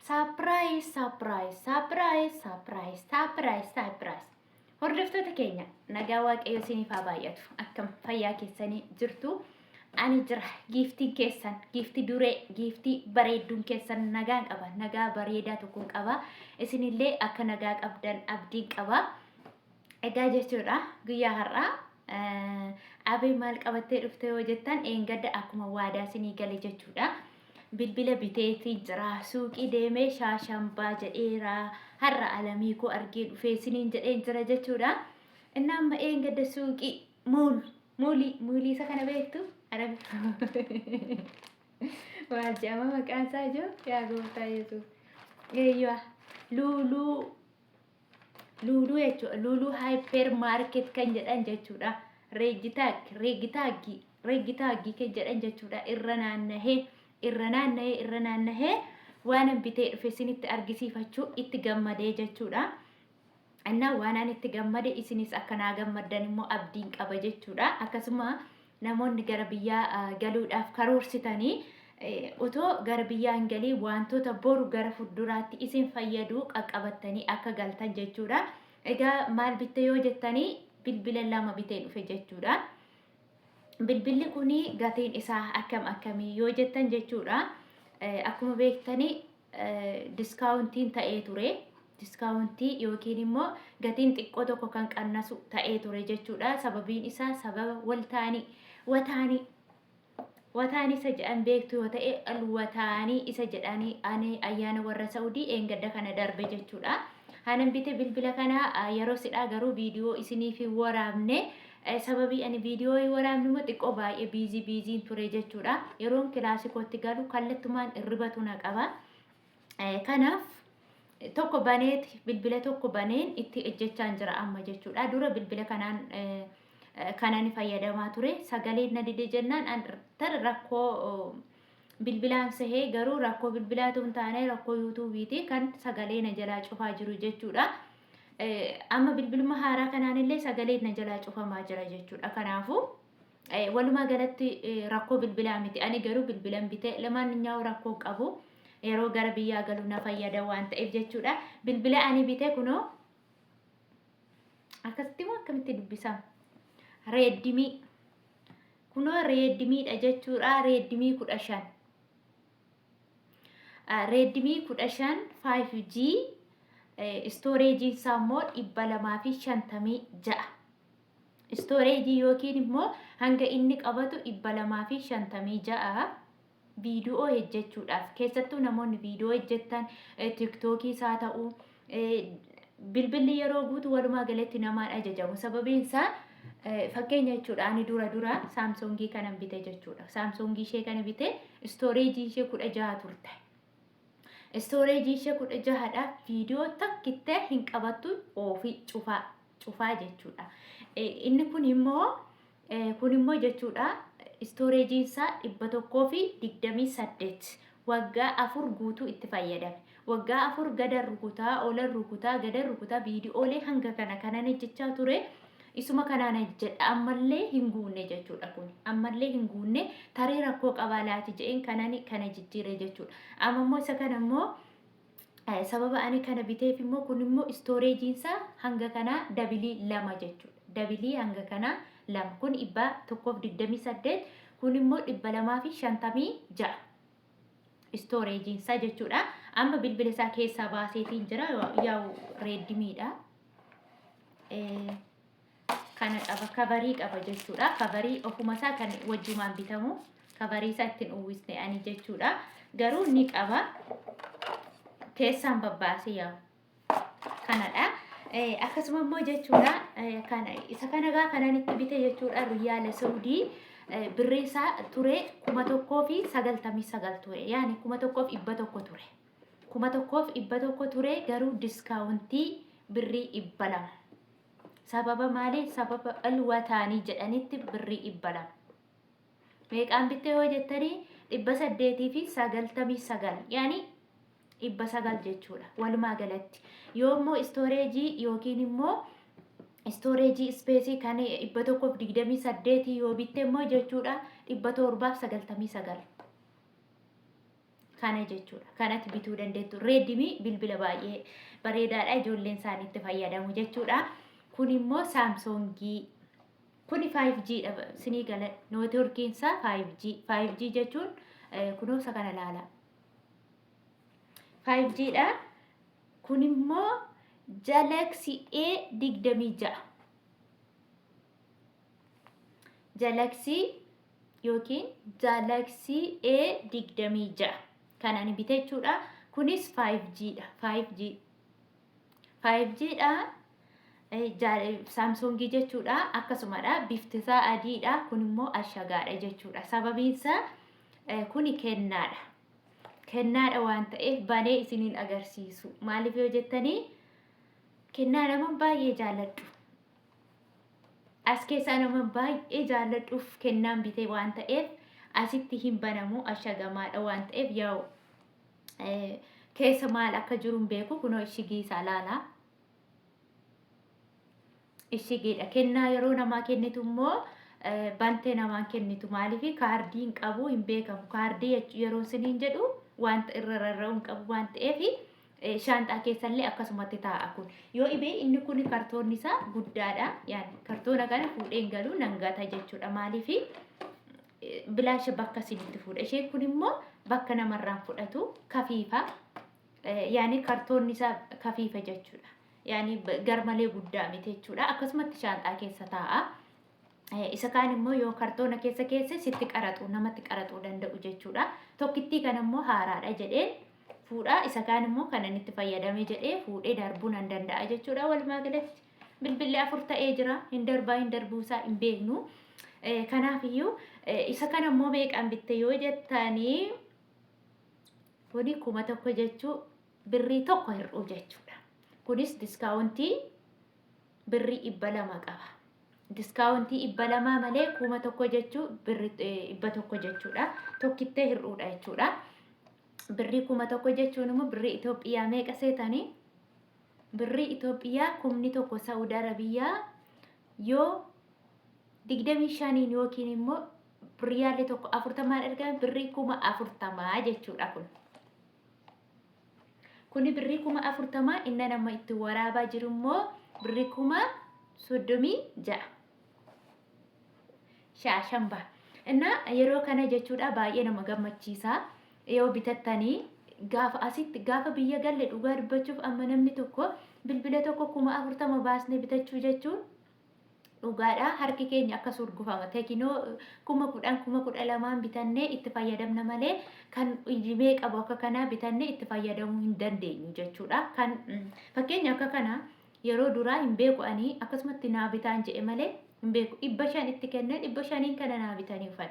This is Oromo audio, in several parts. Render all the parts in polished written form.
Surprise. Hordoftoota keenya nagaa waaqayyo isiniif haa baay'atu. Akkam fayyaa keessanii jirtu? Ani jira giiftiin keessan, giiftii duree, giiftii bareedduun keessan nagaan qaba. Nagaa bareedaa tokkoon qaba. Isinillee akka nagaa qabdan abdiin qaba. Egaa jechuudha guyyaa har'aa abee maal qabattee dhufte yoo jettan eengadda akkuma waadaa isinii gale jechuudha. Bilbila biteetii jira suuqii deemee shaashambaa jedheera har'a alamii koo argee dhufee isiniin jedheen jira jechuudha. Inni amma eengadda suuqii muulii isa kana beektu arabi maal jedhama maqaan isaa jiru yaa gooftaa Yesuus. Eeyyuu luuluu jechuudha. Luuluu hyper market kan jedhan jechuudha. Reegitaagii kan jedhan jechuudha. Irra naannahee waan bitee dhufe isinitti argisiifachuu itti gammadee jechuudha. Annaa waan itti gammade isinis akka naa gammaddan immoo abdiin qaba jechuudha. Akkasuma namoonni gara biyyaa galuudhaaf karoorsitanii otoo gara biyyaa hin galii wantoota boru gara fuulduraatti isin fayyadu qaqqabattanii akka galtan jechuudha. Egaa maal bitte yoo jettanii bilbila lama bitee dhufe jechuudha. Bilbilli kuni gatiin isaa akkamii yoo jettan jechuudha. Akkuma beektanii diskaawuntiin ta'ee ture. Diskaawuntii yookiin immoo gatiin xiqqoo tokko kan qannasu ta'ee ture jechuudha. Sababiin isaa sababa wataanii isa jedhan beektu yoo ta'e wataanii isa jedhanii ani ayyaana warra Saudii eengadda kana darbe jechuudha. Hanan bite bilbila kana yeroo sidhaa garuu viidiyoo isiniif waraabne sababii ani viidiyoo waraabne immoo xiqqoo baay'ee biiziin ture jechuudha. Yeroon kilaasikotti galu kallattumaan irribatu na qaba. Kanaaf tokko baneeti bilbila tokko baneen itti ejjechaan jira amma jechuudha. Dura bilbila kanaan fayyadamaa ture. Sagaleen na dide jennaan rakkoo bilbilaan sahee garuu rakkoo bilbilaatu hin taane rakkoo yuutuubiiti kan sagalee na jalaa cufaa jiru jechuudha. Amma bilbiluma haaraa kanaanillee sagalee na jalaa cufamaa jira jechuudha. Kanaafuu walumaa galatti rakkoo bilbilaa miti. Ani garuu bilbilan bitee lamaanuu rakkoo qabu. Yeroo gara biyyaa galu na fayyada waan ta'eef jechuudha. Bilbila ani bitee kunoo akkasitti moo akkamitti dubbisama? Reeddimii. Kunoo reeddimiidha jechuudha. Reeddimii 15. Reeddimii 15 5G storage isaa immoo 256. Storage yookiin immoo hanga inni qabatu 256. Viidiyoo hojjechuudhaaf keessattuu namoonni viidiyoo hojjetan TikTokii isaa ta'u bilbilli yeroo guutuu walumaa galatti namaan ajajamu. Sababiin isaa fakkeenya jechuudha. Ani dura Samsungii kanan bite jechuudha. Samsungii ishee kana bite storage ishee 16 turte. Storage ishee 16dha. Viidiyoo takkittee hin qabattu ofii cufaa jechuudha. Inni kun immoo jechuudha. Storage isaa 128 waggaa 4 guutuu itti fayyadame. Waggaa 4 gada rukutaa, olan rukutaa, gada rukutaa viidiyoolee hanga kanan hojjechaa ture. Isuma kanaan jedha ammallee hin guunne jechuudha kun. Ammallee hin guunne tarii rakkoo qabaa laati jedheen kana jijjiire jechuudha. Amma immoo isa kana immoo sababa ani kana biteef immoo kun immoo storage isaa hanga kanaa dabilii 2 jechuudha. Dabilii hanga kanaa 2 kun 128 kun immoo 256 storage isaa jechuudha. Amma bilbila isaa keessaa baaseetiin jira yaa'u reeddimiidha. Kana qaba kabarii qaba jechuudha. Kabarii ofuma isaa kan wajjumaan bitamu kabarii isaa ittiin uwwisne ani jechuudha. Garuu ni qaba keessaan babbaasee yaa'u kanadha. Akkasuma immoo jechuudha isa kana kanan itti bite jechuudha. Riyaala Saudii birrii isaa ture 1,099 ture. Yaani 1,100 ture. 1,100 ture garuu diskaawuntii birrii 200. Sababa maali? Sababa alwataanii jedhanitti birrii 200. Meeqaan bitte yoo jettanii 899. Yaani 900 jechuudha. Walumaa galatti. Yoo immoo storage yookiin immoo storage space kan 128 yoo bitte immoo jechuudha 799. kana jechuudha. Kanatti bituu dandeettu. Reedimi bilbila baay'ee bareedaadha. Ijoolleen isaanii itti fayyadamu jechuudha. Kun immoo Saamsoongii. Kuni 5G dha. Sinii gala neetwoorkiin isaa 5G. 5G jechuun kunuunsa kana ilaala. 5G dha. Kun immoo Galaxy A26. Galaxy yookiin Galaxy A26 kanaan bite jechuudha. Kunis 5G dha. 5G dha. Saamsoongii jechuudha. Akkasumadha bifti isaa adiidha. Kun immoo ashagaadha jechuudha. Sababiin isaa kuni kennaadha. Kennaadha waan ta'eef banee isiniin agarsiisu. Maaliif yoo jettanii kennaa nama baay'ee jaalladhu. As keessaa nama baay'ee jaalladhuuf kennaan bitee waan ta'eef asitti hin banamu ashagamaadha waan ta'eef yaa'u keessa maal akka jiru hin beeku. Kunoo ishigii isaa laala. Ishigiidha. Kennaa yeroo namaa kennitu immoo bantee namaan kennitu. Maaliif kaardiin qabu hin beekamu. Kaardii yeroo isiniin jedhu wanta irra rarra'uun qabu waan ta'eef shaanxaa keessallee akkasumatti taa'a kun. Yoo ibee inni kun kartoonni isaa guddaadha. Yaani kartoona kana fuudheen galuu nan gata jechuudha. Maaliif bilaasha bakka isinitti fuudha. Isheen kun immoo bakka namarraan fudhatu kafiifa. Yaani kartoonni isaa kafiifa jechuudha. Yaani garmalee guddaa miti jechuudha. Akkasumatti shaanxaa keessa taa'a. Isa kaan immoo yoo kartoona keessa sitti qaraxu namatti qaraxuu danda'u jechuudha. Tokkittii kan immoo haaraadha jedheen fuudha. Isa kaan immoo kanan itti fayyadame jedhee fuudhee darbuu nan danda'a jechuudha. Walumaa galatti bilbilli 4 ta'ee jira. Hin darbuu isaa hin beeknu. Kanaafiyyuu isa kana immoo meeqaan bitte yoo jettanii kuni 1,000 jechuu birrii tokko hir'uu jechuudha. Kunis diskaawuntii birrii 200 qaba. Diskaawuntii 200 malee 1,000 jechuu birrii 100 jechuudha. Tokkittee hir'uudha jechuudha. Birrii 1,000 jechuun immoo birrii Itoophiyaa meeqa seetanii? Birrii Itoophiyaa 1,000 Saudi Arabiyaa yoo 25 yookiin immoo riyaalii tokko 40 erga birrii 40,000 jechuudha kun. Kuni birrii 40,000 inni nama itti waraabaa jiru immoo birrii 36,000. Shaashamba. Inna yeroo kana jechuudha baay'ee nama gammachiisa. Yoo bitattanii gaafa biyya galle dhugaa dubbachuuf amma namni tokko bilbila tokko 40,000 baasnee bitachuu jechuun dhugaadha. Harki keenya akka surgufama. Tekinoo 10,000 12,000 bitannee itti fayyadamna malee kan ijimee qabu akka kanaa bitannee itti fayyadamuu hin dandeenyu jechuudha. Kan fakkeenya akka kana yeroo duraa hin beeku ani akkasumatti naa bitaan jedhe malee hin beeku. 500 itti kennan 500 kana naa bitanii ufan.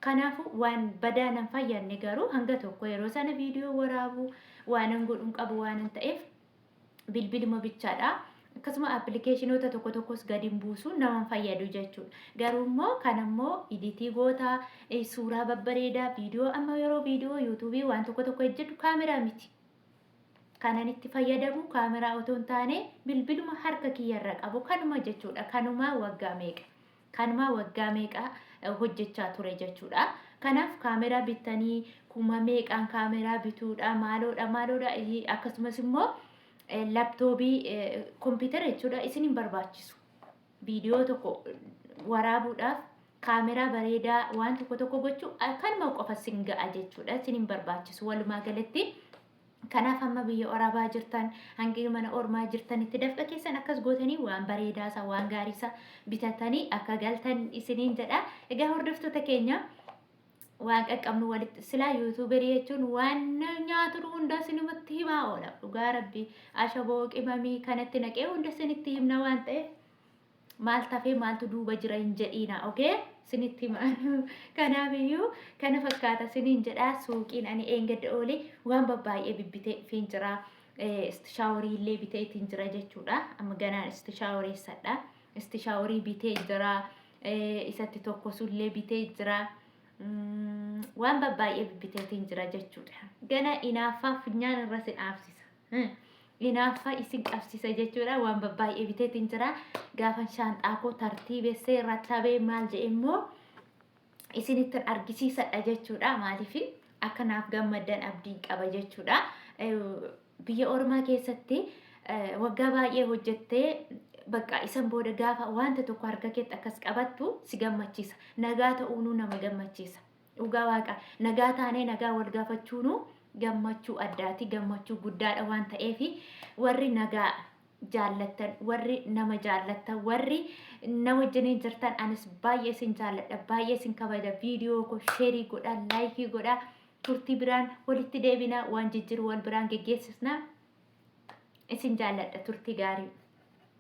Kanaafu waan badaa nan fayyadne garuu hanga tokko yeroo sana viidiyoo waraabu waan an godhuun qabu waan ta'eef bilbiluma bichaadha. Akkasuma appilikeeshinoota tokkos gadi buusu nama fayyadu jechuudha. Garuu immoo kan immoo editii goota suuraa babbareedaa viidiyoo amma yeroo viidiyoo yuutuubii waan tokko hojjetu kaameraa miti. Kanan itti fayyadamu kaameraa otoo hin taane bilbiluma harka kiyyarra qabu kanuma jechuudha. Kanuma waggaa meeqa hojjechaa ture jechuudha. Kanaaf kaameraa bitanii 1,000 meeqaan kaameraa bituudha maaloodha akkasumas immoo laptoobii kompiitara jechuudha isin hin barbaachisu. Viidiyoo tokko waraabuudhaaf kaameraa bareedaa waan tokko gochuu kanuma qofa sin ga'a jechuudha. Isin hin barbaachisu walumaa galatti. Kanaaf amma biyya Arabaa jirtan hangi mana ormaa jirtanitti dafqa keessan akkas gootanii waan bareedaasa waan gaariisa bitatanii akka galtan isiniin jedha. Egaa hordoftoota keenya waan qaqqabnu walitti silaa yuutuuberii jechuun waan nyaatu hunda sinumatti himaa oola. Dhugaa rabbi ashaboo qimamii kanatti naqee hunda sinitti himna waan ta'eef maal tafee maaltu duuba jira hin jedhiina. Okay? Sinitti himaa. Kanaafiyyuu kana fakkaata siniin jedha. Suuqiin ani eengadda oolee waan baay'ee bibbitee fiin jira. Istishaaworii illee bitee ittiin jira jechuudha. Amma ganaan istishaaworeessadha. Istishaaworii bitee jira. Isatti tokkosullee bitee jira. Waan baay'ee bibbitee ittiin jira jechuudha. Gana inaaffaa funyaan irra sin aafsisa. Inaaffaa isin qabsisa jechuudha. Waan baay'ee bitee ittiin jira. Gaafan shaanxaa koo tartiibessee irratti maal jedhe immoo isinitti argisiisadha jechuudha. Maaliif akkanaaf gammadan abdiin qaba jechuudha. Biyya ormaa keessatti waggaa baay'ee hojjettee bakka isan booda gaafa wanta tokko harka keetti akkas qabattu si gammachiisa. Nagaa ta'uunuu nama gammachiisa. Dhugaa waaqa nagaa taanee nagaa wal gaafachuunuu gammachuu addaati, gammachuu guddaadha waan ta'eef warri nagaa jaallattan, warri nama jaallattan, warri na wajjiniin jirtan anis baay'ee isin jaalladha, baay'ee isin kabaja. Viidiyoo ko sheerii godha, laayikii godha. Turtii biraan walitti deebina waan jijjiiru wal biraan geggeessisna. Isin jaalladha, turtii gaarii.